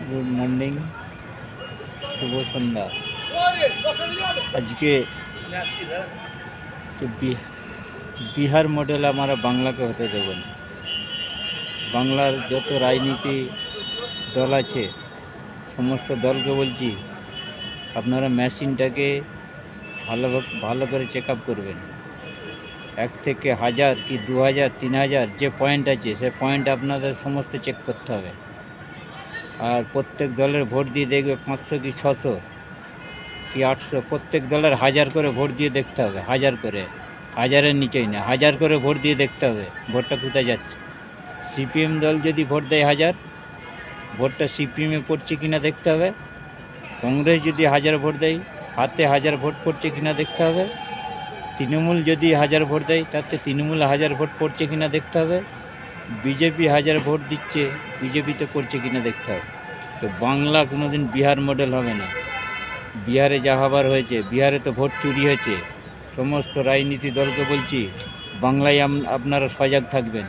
Good morning, শুভ সন্ধ্যা। আজকে Bihar model আমরা বাংলাকে হতে দেব না। বাংলার যত রাজনীতি দল আছে সমস্ত দলকে বলছি, আপনারা মেশিনটাকে ভালো করে চেক আপ করবেন। 1 থেকে 1000 কি 2000 3000 যে পয়েন্ট আছে সে পয়েন্ট আপনাদের সমস্ত চেক করতে হবে। আর প্রত্যেক দলের ভোট দিয়ে দেখবে 500 কি 600 কি 800, প্রত্যেক দলের 1000 করে ভোট দিয়ে দেখতে হবে। 1000 করে, 1000-এর নিচেই না, 1000 করে ভোট দিয়ে দেখতে হবে ভোটটা কোথায় যাচ্ছে। সিপিএম দল যদি ভোট দেয় 1000, ভোটটা সিপিএমে পড়ছে কিনা দেখতে হবে। কংগ্রেস যদি 1000 ভোট দেয়, হাতে 1000 ভোট পড়ছে কিনা দেখতে হবে। তৃণমূল যদি 1000 ভোট দেয়, তাতে তৃণমূল 1000 ভোট পড়ছে কিনা দেখতে হবে। বিজেপি 1000 ভোট দিচ্ছে, বিজেপিতে পড়ছে কিনা দেখতে হবে। তো বাংলা কোনোদিন বিহার মডেল হবে না। বিহারে যা হবার হয়েছে, বিহারে তো ভোট চুরি হয়েছে। সমস্ত রাজনীতি দলকে বলছি, বাংলায় আপনারা সজাগ থাকবেন।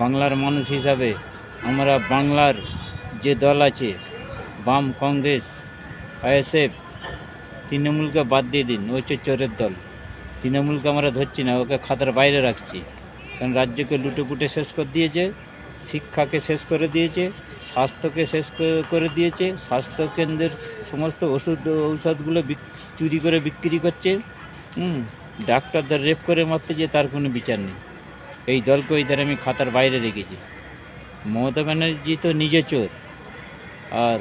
বাংলার মানুষ হিসাবে আমরা বাংলার যে দল আছে, বাম, কংগ্রেস, আইএসএফ, তৃণমূলকে বাদ দিয়ে দিন, ওই হচ্ছে চোরের দল। তৃণমূলকে আমরা ধরছি না, ওকে খাতার বাইরে রাখছি। কারণ রাজ্যকে লুটেপুটে শেষ করে দিয়েছে, শিক্ষাকে শেষ করে দিয়েছে, স্বাস্থ্যকে শেষ করে দিয়েছে। স্বাস্থ্যকেন্দ্রের সমস্ত ঔষধগুলো চুরি করে বিক্রি করছে। ডাক্তারদের রেপ করে মারতেছে, তার কোনো বিচার নেই। এই দলকে ওই ধারে আমি খাতার বাইরে রেখেছি। মমতা ব্যানার্জি তো নিজে চোর। আর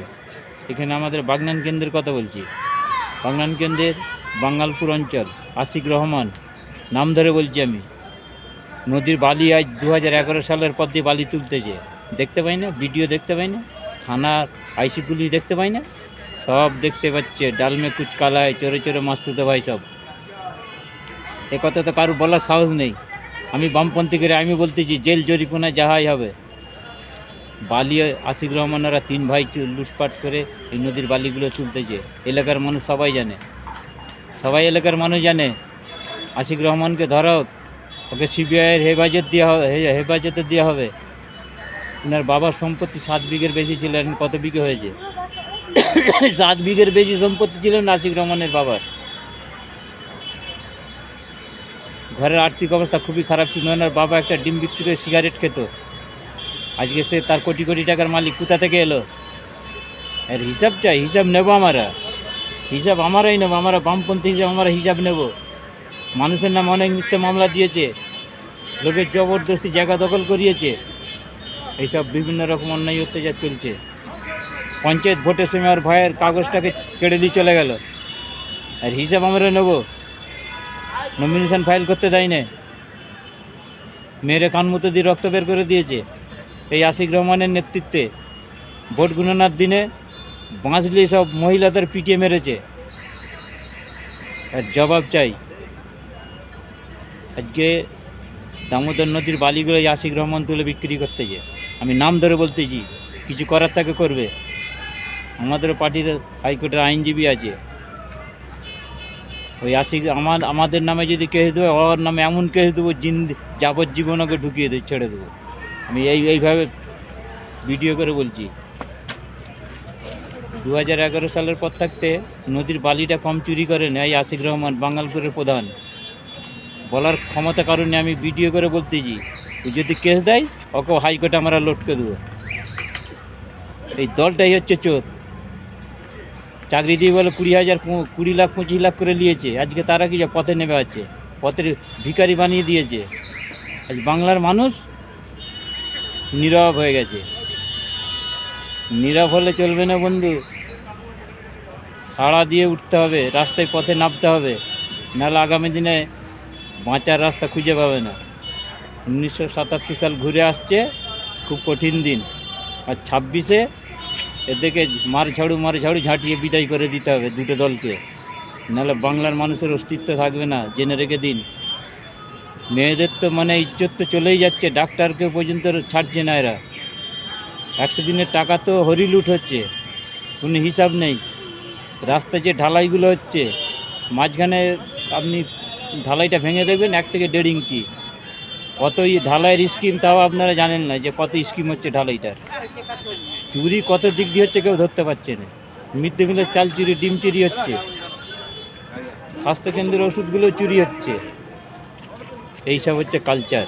এখানে আমাদের বাগনান কেন্দ্রের কথা বলছি। বাগনান কেন্দ্রের বাঙ্গালপুর অঞ্চল, আশিক রহমান নাম ধরে বলছি আমি, নদীর বালি আজ 2011 সালের পর দিয়ে বালি তুলতেছে। দেখতে পাই না, ভিডিও দেখতে পাই না, থানার আইসি পুলিশ দেখতে পাই না, সব দেখতে পাচ্ছে। ডালমে কুচ কালায়, চোরে চোরে মাছ তুলতে ভাই সব। এ কথা তো কারো বলার সাহস নেই। আমি বামপন্থী করে আমি বলতেছি, জেল জরিমানা যাহাই হবে। বালি আশিক রহমানরা 3 ভাই লুটপাট করে এই নদীর বালিগুলো তুলতেছে। এলাকার মানুষ সবাই জানে, সবাই এলাকার মানুষ জানে। আশিক রহমানকে ধরো, ওকে সিবিআইয়ের হেফাজতে দেওয়া হবে। ওনার বাবার সম্পত্তি 7 বিঘের বেশি ছিল, এখন কত বিঘে হয়েছে? 7 বিঘের বেশি সম্পত্তি ছিল আশিক রহমানের বাবার। ঘরের আর্থিক অবস্থা খুবই খারাপ ছিল। ওনার বাবা একটা ডিম বিক্রি করে সিগারেট খেত। আজকে সে তার কোটি কোটি টাকার মালিক। কোথা থেকে এলো? এর হিসাব চাই, হিসাব নেব আমরা। হিসাব আমরাই নেব, আমরা বামপন্থী হিসাব আমরা হিসাব নেব। মানুষের নামে অনেক মিথ্যে মামলা দিয়েছে, লোকের জবরদস্তি জায়গা দখল করিয়েছে, এইসব বিভিন্ন রকম অন্যায় অত্যাচার চলছে। পঞ্চায়েত ভোটের সময় আর ভাইয়ের কাগজটাকে কেড়ে দিয়ে চলে গেল, আর হিসাব আমরা নেব। নমিনেশন ফাইল করতে দেয় না, মেয়েরে কানমতো দিয়ে রক্ত বের করে দিয়েছে এই আশিক রহমানের নেতৃত্বে। ভোট গণনার দিনে বাঁচলি সব মহিলাদের পিটিয়ে মেরেছে, আর জবাব চাই। আজকে দামোদর নদীর বালিগুলো আশিক রহমান তুলে বিক্রি করতেছে। আমি নাম ধরে বলতেছি, কিছু করার তাকে করবে। আমাদের পার্টির হাইকোর্টের আইনজীবী আছে, ওই আশিক আমাদের নামে যদি কেস দেবে, ওর নামে এমন কেস দেবো যাবজ্জীবন ওকে ঢুকিয়ে ছেড়ে দেবো। আমি এইভাবে ভিডিও করে বলছি। 2011 সালের পর থাকতে নদীর বালিটা কম চুরি করে না এই আশিক রহমান, বাঙ্গালপুরের প্রধান। বলার ক্ষমতা কারণে আমি ভিডিও করে বলতেছি, যদি কেস দেয় ওকে হাইকোর্টে আমরা লটকে দেবো। এই দলটাই হচ্ছে চোর। চাকরি দিয়ে বলে 20,000 20 লাখ 25 লাখ করে নিয়েছে। আজকে তারা কি পথে নেমে আছে, পথের ভিখারি বানিয়ে দিয়েছে। আজ বাংলার মানুষ নীরব হয়ে গেছে। নীরব হলে চলবে না বন্ধু, সাড়া দিয়ে উঠতে হবে, রাস্তায় পথে নামতে হবে, নাহলে আগামী দিনে বাঁচার রাস্তা খুঁজে পাবে না। 1977 সাল ঘুরে আসছে, খুব কঠিন দিন। আর 26-এ এদেরকে মার ঝাড়ু ঝাঁটিয়ে বিদায় করে দিতে হবে দুটো দলকে, নাহলে বাংলার মানুষের অস্তিত্ব থাকবে না। জেনে রেখে দিন। মেয়েদের তো ইজ্জত তো চলেই যাচ্ছে, ডাক্তারকে পর্যন্ত ছাড়ছে না এরা। 100 দিনের টাকা তো হরিলুট হচ্ছে, কোনো হিসাব নেই। রাস্তায় যে ঢালাইগুলো হচ্ছে, মাঝখানে আপনি ঢালাইটা ভেঙে দেখবেন 1 থেকে 1.5 ইঞ্চি, কত ঢালাইয়ের স্কিম তাও আপনারা জানেন না যে কত স্কিম হচ্ছে ঢালাইটার। চুরি কত দিক দিয়ে হচ্ছে কেউ ধরতে পারছে না। মিড ডে মিলের চাল চুরি, ডিম চুরি হচ্ছে, স্বাস্থ্যকেন্দ্রের ওষুধগুলো চুরি হচ্ছে। এইসব হচ্ছে কালচার।